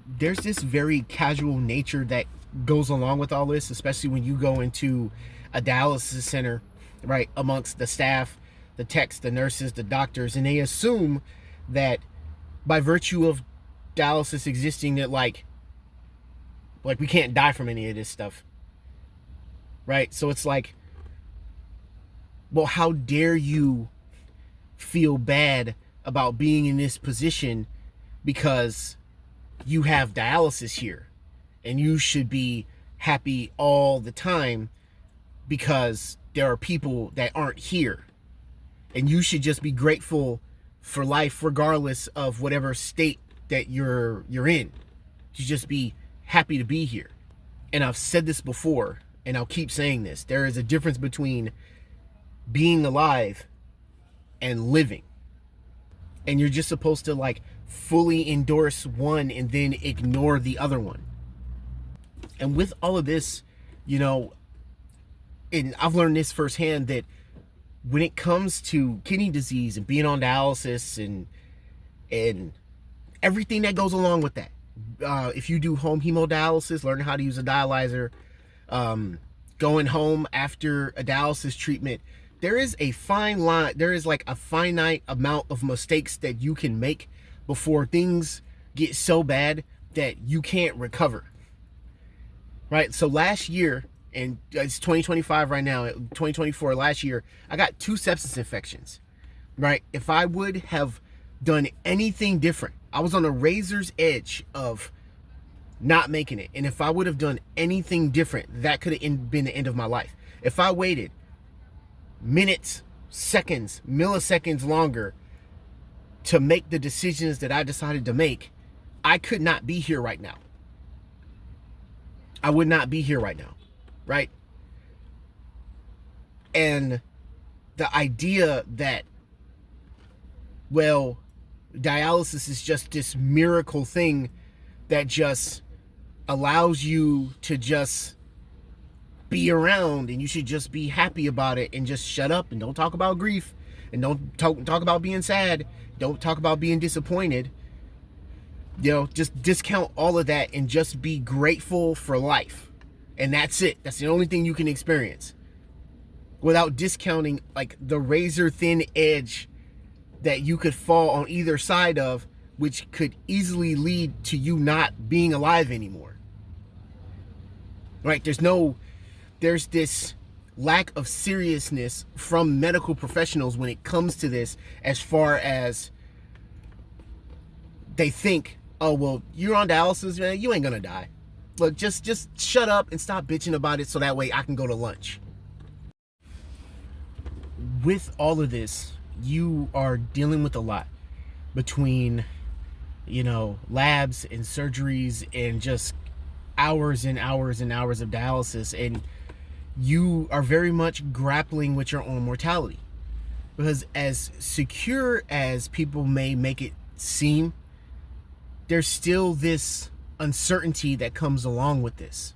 there's this very casual nature that goes along with all this, especially when you go into a dialysis center, right, amongst the staff, the techs, the nurses, the doctors, and they assume that by virtue of dialysis existing, that like we can't die from any of this stuff, right? So it's like, well, how dare you feel bad about being in this position because you have dialysis here, and you should be happy all the time because there are people that aren't here, and you should just be grateful for life regardless of whatever state that you're in. You just be happy to be here. And I've said this before, and I'll keep saying this: there is a difference between being alive and living, and you're just supposed to like fully endorse one and then ignore the other one. And with all of this, you know, and I've learned this firsthand, that when it comes to kidney disease and being on dialysis and everything that goes along with that, if you do home hemodialysis, learning how to use a dialyzer, going home after a dialysis treatment, there is a fine line. There is like a finite amount of mistakes that you can make before things get so bad that you can't recover. Right? So last year, and it's 2025 right now, 2024, last year, I got 2 sepsis infections. Right? If I would have done anything different, I was on a razor's edge of not making it. And if I would have done anything different, that could have been the end of my life. If I waited minutes, seconds, milliseconds longer to make the decisions that I decided to make, I could not be here right now. I would not be here right now, right? And the idea that, well, dialysis is just this miracle thing that just allows you to just be around, and you should just be happy about it and just shut up and don't talk about grief, and don't talk about being sad, don't talk about being disappointed. You know, just discount all of that and just be grateful for life. And that's it. That's the only thing you can experience, without discounting like the razor thin edge that you could fall on either side of, which could easily lead to you not being alive anymore. Right? There's this lack of seriousness from medical professionals when it comes to this, as far as they think, oh, well, you're on dialysis, man, you ain't gonna die. Look, just shut up and stop bitching about it so that way I can go to lunch. With all of this, you are dealing with a lot between, you know, labs and surgeries and just hours and hours and hours of dialysis, and you are very much grappling with your own mortality. Because as secure as people may make it seem, there's still this uncertainty that comes along with this.